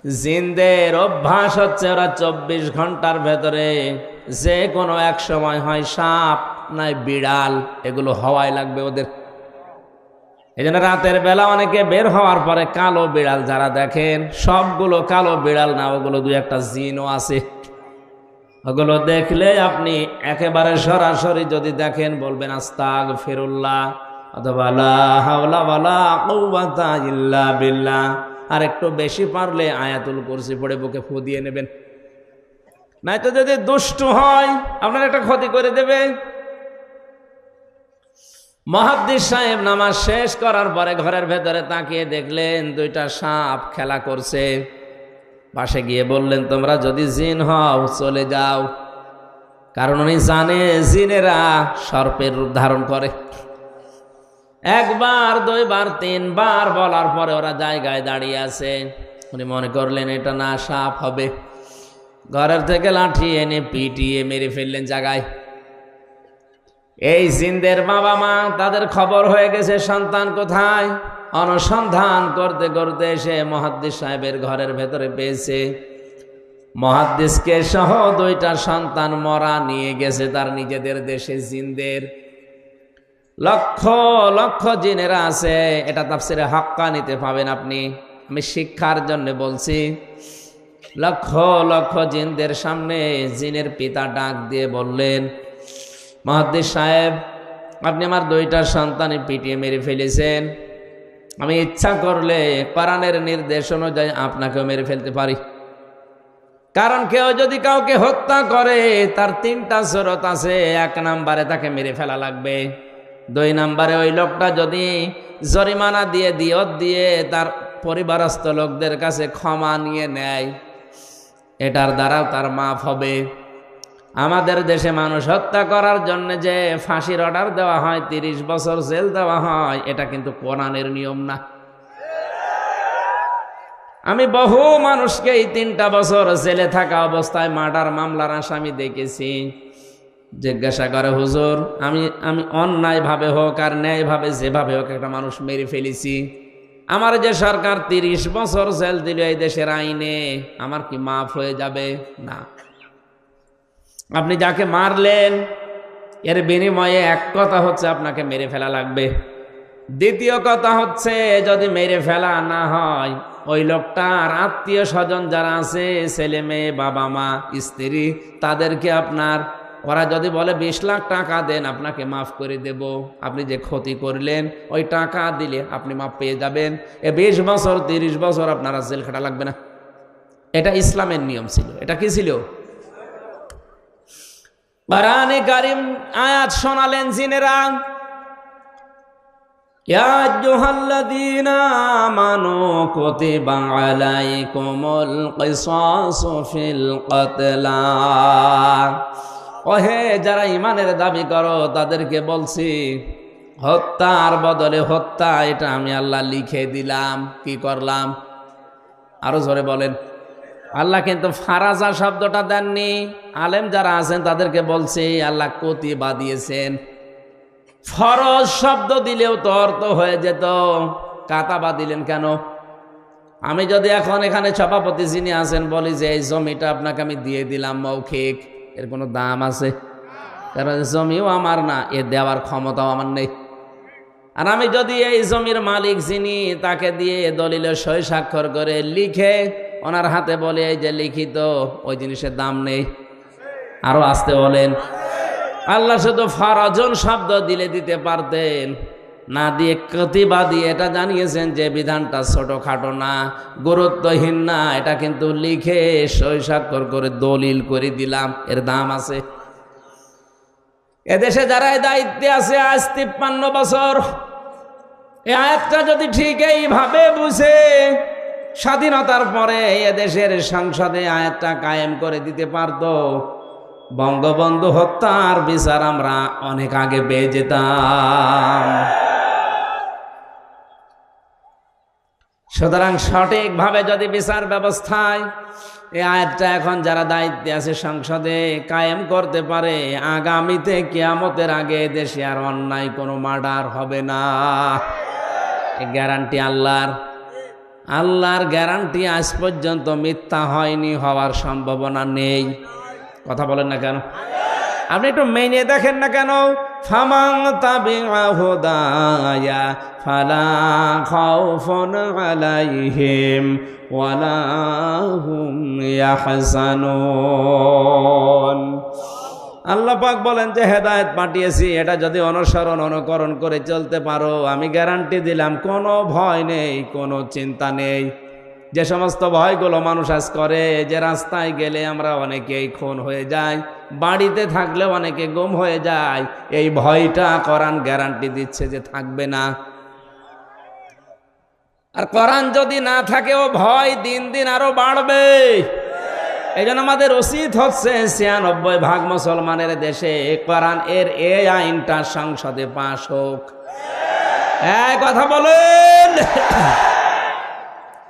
জিনদের অভ্যাস হচ্ছে ওরা 24 ঘন্টার ভেতরে যে কোনো এক সময় হয় সাপ নাই বিড়াল, এগুলো হওয়াই লাগবে ওদের। এই জন্য রাতের বেলা অনেকে বের হওয়ার পরে কালো বিড়াল যারা দেখেন, সবগুলো কালো বিড়াল না, ওগুলো দুই একটা জিনও আছে। ওগুলো দেখলে আপনি একেবারে সরাসরি যদি দেখেন বলবেন আস্তাগফিরুল্লাহ অথবা লা হাওলা ওয়ালা কুওয়াতা ইল্লা বিল্লাহ। আর একটু বেশি পারলে আয়াতুল কুরসি পড়ে বুকে ফু দিয়ে নেবেন, নয়তো যদি দুষ্টু হয় আপনার একটা ক্ষতি করে দেবে। মুহাদ্দিস সাহেব নামাজ শেষ করার পরে ঘরের ভেতরে তাকিয়ে দেখলেন দুইটা সাপ খেলা করছে। পাশে গিয়ে বললেন, তোমরা যদি জিন হও চলে যাও। কারণ উনি জানে জিনেরা সর্পের রূপ ধারণ করে। একবার, দুইবার, তিনবার বলার পরে ওরা জায়গায় দাঁড়িয়ে আছে। উনি মনে করলেন এটা না সাপ হবে। ঘরের থেকে লাঠি এনে পিটিয়ে মেরে ফেললেন জায়গায়। এই জিনদের বাবা মা তাদের খবর হয়ে গেছে সন্তান কোথায়। অনুসন্ধান করতে করতে এসে মুহাদ্দিস সাহেবের ঘরের ভেতরে পেয়েছে। মুহাদ্দিসকে সহ দুইটা সন্তান মরা নিয়ে গেছে তার নিজেদের দেশে জিনদের। লক্ষ লক্ষ জিনেরা আছে, এটা তাফসিরে হাক্কানিতে পাবেন আপনি। আমি শিক্ষার জন্য বলছি। লক্ষ লক্ষ জিনদের সামনে জিনের পিতা ডাক দিয়ে বললেন, মুহাদ্দিস সাহেব, আপনি আমার দুইটা সন্তানই পিটিয়ে মেরে ফেলেছেন। আমি ইচ্ছা করলে কোরআনের নির্দেশ অনুযায়ী আপনাকেও মেরে ফেলতে পারি। কারণ কেউ যদি কাউকে হত্যা করে তার তিনটা শরত আছে। 1 নম্বরে তাকে মেরে ফেলা লাগবে। 2 নম্বরে ওই লোকটা যদি জরিমানা দিয়ে দিয়ত দিয়ে তার পরিবারস্থ লোকদের কাছে ক্ষমা নিয়ে নেয়, এটার দ্বারাও তার মাফ হবে। আমাদের দেশে মানুষ হত্যা করার জন্য যে ফাঁসির অর্ডার দেওয়া হয়, 30 বছর জেল দেওয়া হয়, এটা কিন্তু কোরআনের নিয়ম না। আমি বহু মানুষকে এই 3টা বছর জেলে থাকা অবস্থায় মার্ডার মামলার আসামি দেখেছি। জিজ্ঞাসা করে, হুজুর, আমি অন্যায়ভাবে হোক আর ন্যায়ভাবে যেভাবে হোক একটা মানুষ মেরে ফেলেছি, আমার যে সরকার 30 বছর জেল দিল এই দেশের আইনে, আমার কি মাফ হয়ে যাবে? না। আপনি যাকে মারলেন এর বিনিময়ে এক কথা হচ্ছে আপনাকে মেরে ফেলা লাগবে। দ্বিতীয় কথা হচ্ছে, যদি মেরে ফেলা না হয়, ওই লোকটার আত্মীয় স্বজন যারা আছে, ছেলে মেয়ে, বাবা মা, স্ত্রী, তাদেরকে আপনার, ওরা যদি বলে 20 লাখ টাকা দেন আপনাকে মাফ করে দেব, আপনি যে ক্ষতি করলেন ওই টাকা দিলে আপনি মাফ পেয়ে যাবেন। 20 বছর 30 বছর আপনারা জেল খাটা লাগবে না। এটা ইসলামের নিয়ম ছিল। এটা কি ছিল? কোরআনে কারীম আয়াত শোনালেন জিনেরা, ইয়া আইয়ুহাল্লাযীনা আমানু কুতিবা আলাইকুমুল কিসাসু ফিল কতলা। ওহে যারা ঈমানের দাবি করো তাদেরকে বলছি, হত্যার বদলে হত্যা এটা আমি আল্লাহ লিখে দিলাম। কি করলাম? আরো জোরে বলেন। আল্লাহ কিন্তু ফারাজা শব্দটা দেননি। আলেম যারা আছেন তাদেরকে বলছি আল্লাহ কতিবা দিয়েছেন। ফরজ শব্দ দিলেও তো অর্থ হয়ে যেত, কাতাবা দিলেন কেন? আমি যদি এখন এখানে সভাপতি যিনি আছেন বলি যে এই জমিটা আপনাকে আমি দিয়ে দিলাম মৌখিক, এর কোনো দাম আছে? কারণ জমিও আমার না, এ দেওয়ার ক্ষমতাও আমার নেই। আর আমি যদি এই জমির মালিক যিনি, তাকে দিয়ে দলিলে সই স্বাক্ষর করে লিখে ওনার হাতে বলে এই যে লিখিত, ওই জিনিসের দাম নেই। আরো আসতে বলেন। আল্লাহ শুধু ফারাজন শব্দ দিলে দিতে পারতেন, না দিয়ে কতিবা দিয়ে এটা জানিয়েছেন যে বিধানটা ছোটখাটো না, গুরুত্বহীন না, এটা কিন্তু লিখে সই স্বাক্ষর করে দলিল করে দিলাম, এর দাম আছে। এদেশে যারা দায়িত্বে আছে আজ 53 বছর, এই আয়াতটা যদি ঠিক এইভাবে বুঝে স্বাধীনতার পরে এদেশের সংসদে আয়াতটা কায়েম করে দিতে পারত, বঙ্গবন্ধু হত্যার বিচার আমরা অনেক আগে পেয়ে যেতাম। সুতরাং সঠিকভাবে যদি বিচার ব্যবস্থায় এই আয়াতটা এখন যারা দায়িত্বে আছে সংসদে কায়েম করতে পারে, আগামীতে কিয়ামতের আগে দেশে আর অন্যায় কোনো মার্ডার হবে না। এই গ্যারান্টি আল্লাহর। আল্লাহর গ্যারান্টি আজ পর্যন্ত মিথ্যা হয়নি, হওয়ার সম্ভাবনা নেই। কথা বলেন না কেন? আপনি একটু মেনে দেখেন না কেন? ফামান তাবিআ হুদায়া ফালা খাউফুন আলাইহিম ওয়ালা হুম ইয়াহজানুন। আল্লাহ পাক বলেন যে হেদায়েত পাঠিয়েছি, এটা যদি অনুসরণ অনুকরণ করে চলতে পারো, আমি গ্যারান্টি দিলাম কোনো ভয় নেই, কোনো চিন্তা নেই। যে সমস্ত ভয়গুলো মানুষ আজ করে, যে রাস্তায় গেলে আমরা অনেকেই খুন হয়ে যায়, বাড়িতে থাকলে অনেকে গুম হয়ে যায়, এই ভয়টা কোরআন গ্যারান্টি দিচ্ছে যে থাকবে না। আর কোরআন যদি না থাকে, ও ভয় দিন দিন আরো বাড়বে। এই জন্য আমাদের উচিত হচ্ছে ৯৬% মুসলমানের দেশে কোরআন এর এই আইনটা সংসদে পাশ হোক। কথা বলেন।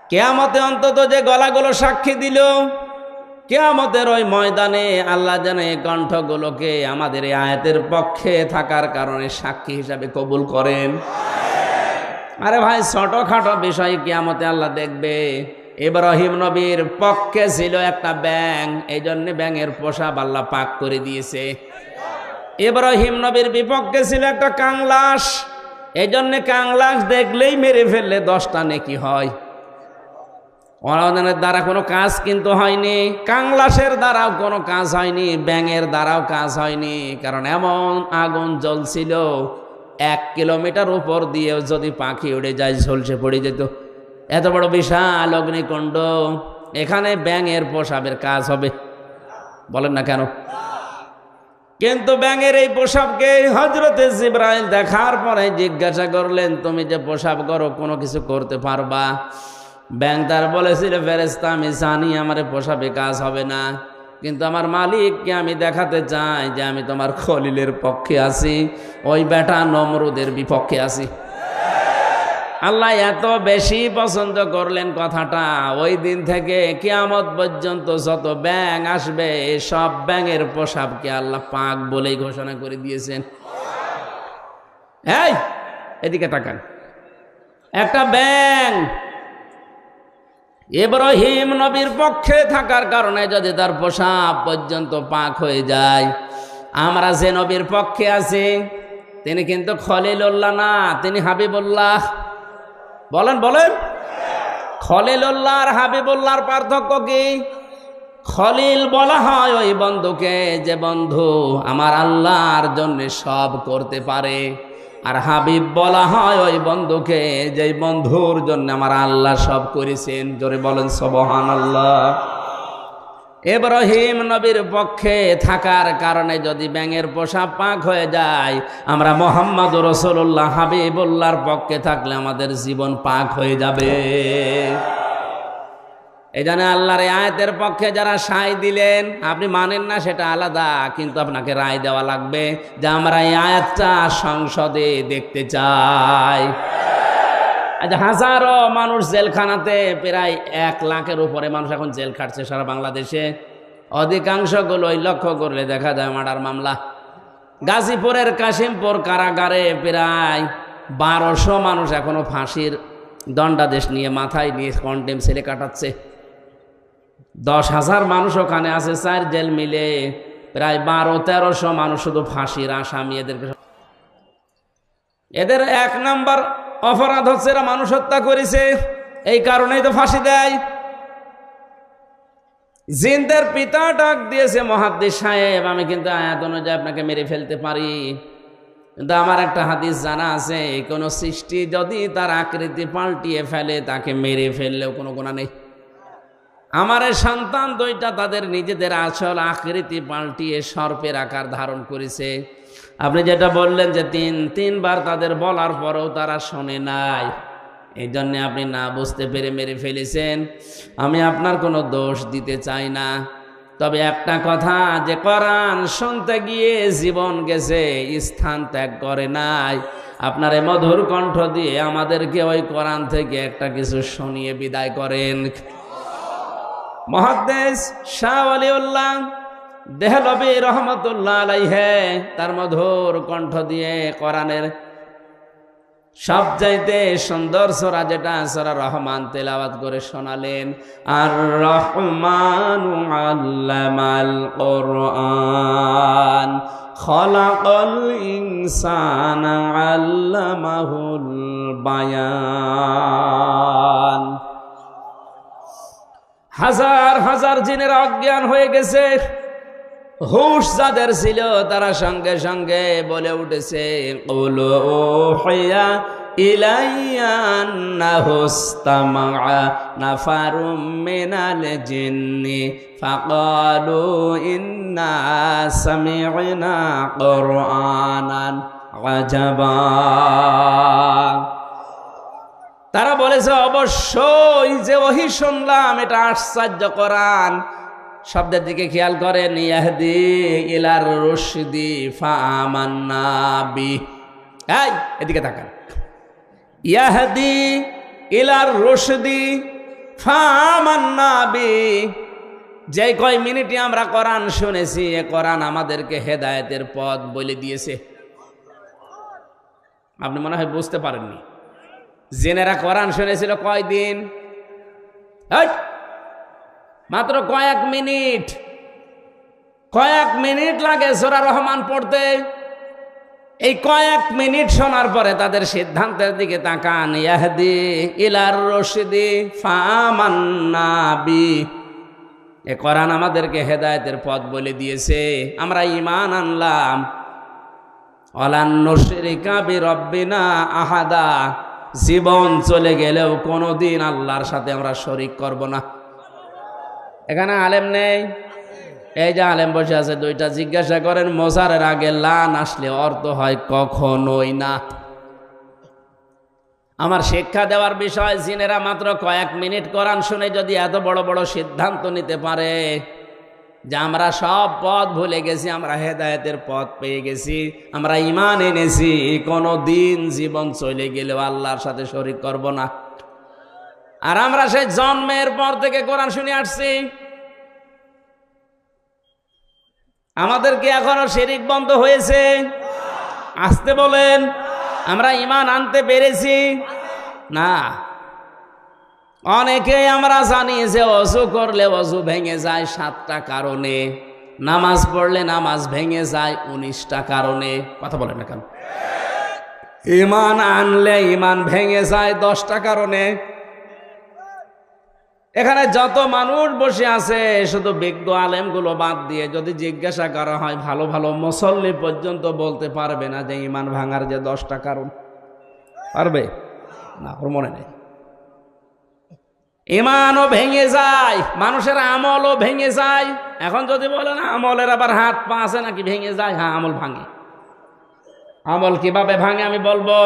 কিয়ামতে অন্তত যে গলাগুলো সাক্ষী দিল, কিয়ামতের ওই ময়দানে আল্লাহ যেন এই কণ্ঠগুলোকে আমাদের এই আয়াতের পক্ষে থাকার কারণে সাক্ষী হিসাবে কবুল করেন। আরে ভাই, ছোটখাটো বিষয় কিয়ামতে আল্লাহ দেখবে। ইব্রাহিম নবীর পক্ষে ছিল একটা ব্যাঙ, এই জন্য ব্যাঙের পোশাক আল্লাহ পাক করে দিয়েছে। ইব্রাহিম নবীর বিপক্ষে ছিল একটা কাংলাস, এই জন্য কাংলাস দেখলেই মেরে ফেললে 10টা নেকি হয়। ওনাদের দ্বারা কোনো কাজ কিন্তু হয়নি, কাংলাসের দ্বারাও কোনো কাজ হয়নি, ব্যাঙের দ্বারাও কাজ হয়নি। কারণ এমন আগুন জ্বলছিল, 1 কিলোমিটার উপর দিয়েও যদি পাখি উড়ে যায় ঝলসে পড়ে যেত। এত বড় বিশাল অগ্নিকুণ্ড, এখানে ব্যাঙের পোশাকের কাজ হবে? বলেন না কেন? কিন্তু ব্যাঙের এই পোশাককে হযরতে জিবরাইল দেখার পরে জিজ্ঞাসা করলেন, তুমি যে পোশাক করো কোনো কিছু করতে পারবা? ব্যাঙ তার বলেছিল, ফেরেশতা আমি জানি আমার পোশাকে কাজ হবে না, কিন্তু আমার মালিককে আমি দেখাতে চাই যে আমি তোমার খলিলের পক্ষে আছি, ওই বেটা নমরুদের বিপক্ষে আছি। আল্লাহ এত বেশি পছন্দ করলেন কথাটা, ওই দিন থেকে কিয়ামত পর্যন্ত যত ব্যাঙ আসবে সব ব্যাঙের পোশাককে আল্লাহ পাক বলেই ঘোষণা করে দিয়েছেন। এই এদিকে তাকান, একটা ব্যাঙ ইব্রাহিম নবীর পক্ষে থাকার কারণে যদি তার পোশাক পর্যন্ত পাক হয়ে যায়, আমরা যে নবীর পক্ষে আছি তিনি কিন্তু খলিলুল্লাহ না, তিনি হাবিবুল্লাহ। বলেন বলেন, খলিলুল্লাহ আর হাবিবুল্লাহর পার্থক্য কি? খলিল বলা হয় ওই বন্ধুকে যে বন্ধু আমার আল্লাহর জন্য সব করতে পারে, আর হাবিব বলা হয় ওই বন্ধুকে যে বন্ধুর জন্য আমার আল্লাহ সব করেছেন। জোরে বলেন সুবহানাল্লাহ। ইব্রাহিম নবীর পক্ষে থাকার কারণে যদি ব্যাঙের পোশাক পাক হয়ে যায়, আমরা মুহাম্মদুর রাসূলুল্লাহ হাবিবুল্লাহর পক্ষে থাকলে আমাদের জীবন পাক হয়ে যাবে। এই জন্য আল্লাহর এই আয়াতের পক্ষে যারা সায় দিলেন, আপনি মানেন না সেটা আলাদা, কিন্তু আপনাকে রায় দেওয়া লাগবে যে আমরা এই আয়াতটা সংসদে দেখতে চাই। আচ্ছা, হাজারো মানুষ জেলখানাতে, প্রায় 1 লাখের উপরে মানুষ এখন জেল খাটছে সারা বাংলাদেশে। অধিকাংশগুলোই লক্ষ্য করলে দেখা যায় মার্ডার মামলা। গাজীপুরের কাশিমপুর কারাগারে প্রায় 1200 মানুষ এখনো ফাঁসির দণ্ডাদেশ নিয়ে মাথায় নিয়ে কন্টেম সেলে কাটাচ্ছে। 10,000 মানুষ ওখানে আছে, 4 জেল মিলে প্রায় 1200-1300 মানুষ শুধু ফাঁসির আসামি। এদের 1 নাম্বার অপরাধ হচ্ছে এরা মানুষ হত্যা করেছে, এই কারণেই তো ফাঁসি দেয়। জিনদের পিতা ডাক দিয়েছে, মুহাদ্দিস সাহেব আমি কিন্তু আয়াত অনুযায়ী আপনাকে মেরে ফেলতে পারি, কিন্তু আমার একটা হাদিস জানা আছে, কোনো সৃষ্টি যদি তার আকৃতি পাল্টিয়ে ফেলে তাকে মেরে ফেললেও কোনো গুনাহ নেই। আমার সন্তান 2টা তাদের নিজেদের আসল আকৃতি পাল্টিয়ে সর্পের আকার ধারণ করেছে। আপনি যেটা বললেন যে 3বার তাদের বলার পরেও তারা শোনে নাই, এই জন্যে আপনি না বুঝতে পেরে মেরে ফেলেছেন। আমি আপনার কোনো দোষ দিতে চাই না, তবে একটা কথা, যে কোরআন শুনতে গিয়ে জীবন গেছে, স্থান ত্যাগ করে নাই, আপনার এই মধুর কণ্ঠ দিয়ে আমাদেরকে ওই কোরআন থেকে একটা কিছু শুনিয়ে বিদায় করেন। মুহাদ্দিস শাহ ওয়ালিউল্লাহ দেহলভী রহমতুল্লাহ আলাইহি তার মধুর কণ্ঠ দিয়ে কোরআনের সবচাইতে সুন্দর সূরা যেটা সূরা রহমান তেলাওয়াত করে শোনালেন, আর রহমানু আল্লামাল কোরআন খলাকাল ইনসানা আল্লামাহুল বায়ান। হাজার হাজার জিনের অজ্ঞান হয়ে গেছে, হুশ যাদের ছিল তারা সঙ্গে সঙ্গে বলে উঠেছে, কুলু উহিয়া ইলাইয়া আন্নাহু ইসতামাআ নাফারুম মিনাল জিন্নি ফাকালু ইন্না সামি'না কুরআনান আজাবা। তারা বলেছে অবশ্যই যে ওহী শুনলাম এটা আশ্চর্য কোরআন। শব্দের দিকে খেয়াল করেন, ইয়াহদি ইলার রুশদি ফাআমান্না বি। এই এদিকে তাকান, ইয়াহদি ইলার রুশদি ফাআমান্না বি। যে কয় মিনিটে আমরা কোরআন শুনেছি, এ কোরআন আমাদেরকে হেদায়েতের পথ বলে দিয়েছে। আপনি মনে হয় বুঝতে পারেননি, জেনেরা কোরআন শুনেছিল কয়দিন? মাত্র কয়েক মিনিট। কয়েক মিনিট লাগে সূরা রহমান পড়তে। এই কয়েক মিনিট শোনার পরে তাদের সিদ্ধান্তের দিকে তাকান, ইয়াহদি ইলার রশদি ফাআমান্না বি। এ কোরআন আমাদেরকে হেদায়েতের পথ বলে দিয়েছে, আমরা ঈমান আনলাম। ওয়ালান নুশরিকা বিরাব্বিনা আহাদা। জীবন চলে গেলেও কোনোদিন আল্লাহর সাথে আমরা শরীক করব না। এখানে আলেম নেই? এই যে আলেম বসে আছে দুইটা, জিজ্ঞাসা করেন মোজারের আগে লান আসলে অর্থ হয় কখনোই না। আমার শিক্ষা দেওয়ার বিষয়, জিনেরা মাত্র কয়েক মিনিট কোরআন শুনে যদি এত বড় বড় সিদ্ধান্ত নিতে পারে যে আমরা সব পথ ভুলে গেছি, আমরা হেদায়েতের পথ পেয়ে গেছি, আমরা ঈমান এনেছি, কোনো দিন জীবন চলে গেলেও আল্লাহর সাথে শরীক করব না। আর আমরা সেই জন্মের পর থেকে কোরআন শুনে আসছি। আমাদের কি এখনো শিরিক বন্ধ হয়েছে? আসতে বলেন। আমরা ঈমান আনতে পেরেছি না। অনেকেই আমরা জানি যে অজু করলে অজু ভেঙে যায় 7টা কারণে, নামাজ পড়লে নামাজ ভেঙে যায় 19টা কারণে। কথা বলেন না কেন? ঈমান আনলে ঈমান ভেঙে যায় 10টা কারণে। এখানে যত মানুষ বসে আছে শুধু বিজ্ঞ আলেমগুলো বাদ দিয়ে যদি জিজ্ঞাসা করা হয়, ভালো ভালো মুসল্লি পর্যন্ত বলতে পারবে না যে ঈমান ভাঙার যে 10টা কারণ। পারবে না? ওর মনে নেই। ঈমানও ভেঙে যায়, মানুষের আমলও ভেঙে যায়। এখন যদি বলেন আমলের আবার হাত পা আছে নাকি ভেঙে যায়? হ্যাঁ, আমল ভাঙে। আমল কিভাবে ভাঙে আমি বলবো।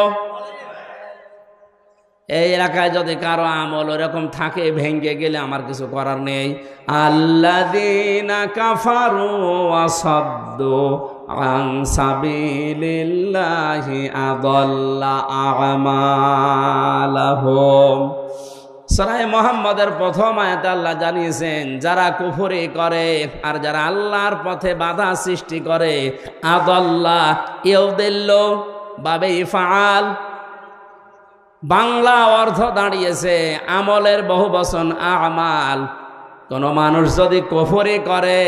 এই এলাকায় যদি কারো আমল ওরকম থাকে, ভেঙে গেলে আমার কিছু করার নেই। আল্লাযীনা কাফারু ওয়া সাদ্দু আন সাবিলিল্লাহি আযাল্লা আমালাহুম। সূরা মুহাম্মাদের প্রথম আয়াতে আল্লাহ জানিয়েছেন, যারা কুফরি করে আর যারা আল্লাহর পথে বাধা সৃষ্টি করে, আযাল্লা ইউদিল্লু বাবে ইফআল, বাংলা অর্থ দাঁড়িয়েছে আমলের বহুবচন আমাল। কোন মানুষ যদি কুফরি করে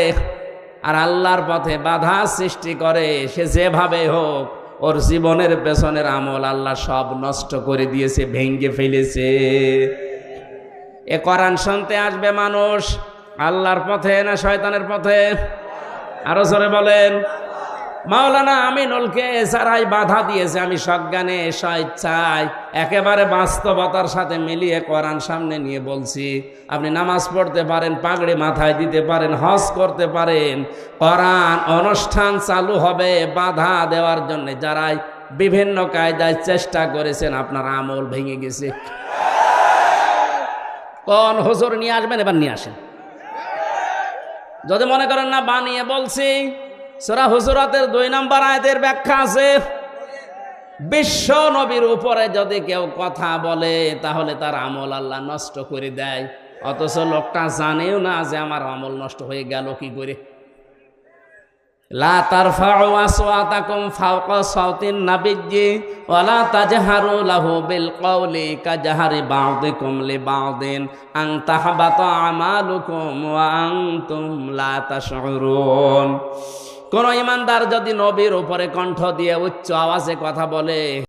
আর আল্লাহর পথে বাধা সৃষ্টি করে, সে যেভাবে হোক ওর জীবনের পেছনের আমল আল্লাহ সব নষ্ট করে দিয়েছে, ভেঙে ফেলেছে। এ কোরআন শুনতে আসবে মানুষ আল্লাহর পথে না শয়তানের পথে? আরো জোরে বলেন। মাওলানা আমিনুলকে এছাড়াই বাধা দিয়েছে। আমি সজ্ঞানে স্বেচ্ছায় একেবারে বাস্তবতার সাথে মিলিয়ে কোরআন সামনে নিয়ে বলছি, আপনি নামাজ পড়তে পারেন, পাগড়ি মাথায় দিতে পারেন, হজ করতে পারেন, কোরআন অনুষ্ঠান চালু হবে বাধা দেওয়ার জন্য যারাই বিভিন্ন কায়দায় চেষ্টা করেছেন, আপনার আমল ভেঙে গেছে। কোন হুজুর নিয়ে আসবেন? এবার নিয়ে আসেন। যদি মনে করেন না বানিয়ে বলছি, সূরা হুজুরাতের 2 নম্বর আয়াতের ব্যাখ্যা আছে। বিশ্ব নবীর উপরে যদি কেউ কথা বলে তাহলে তার আমল আল্লাহ নষ্ট করে দেয়, অথচ লোকটা জানেও না যে আমার আমল নষ্ট হয়ে গেল কি করে। লা তারফাউ আসওয়াতাকুম ফাওকা সাওতিন নাবিয়্যি ওয়া লা তাজহারু লাহু বিল কওলি কাজহারি বা'দিকুম লিবা'দিন আন তাহবাতা আমালুকুম ওয়া আনতুম লা তাশউরুন। কোন ইমানদার যদি নবীর উপরে কণ্ঠ দিয়ে উচ্চ আওয়াজে কথা বলে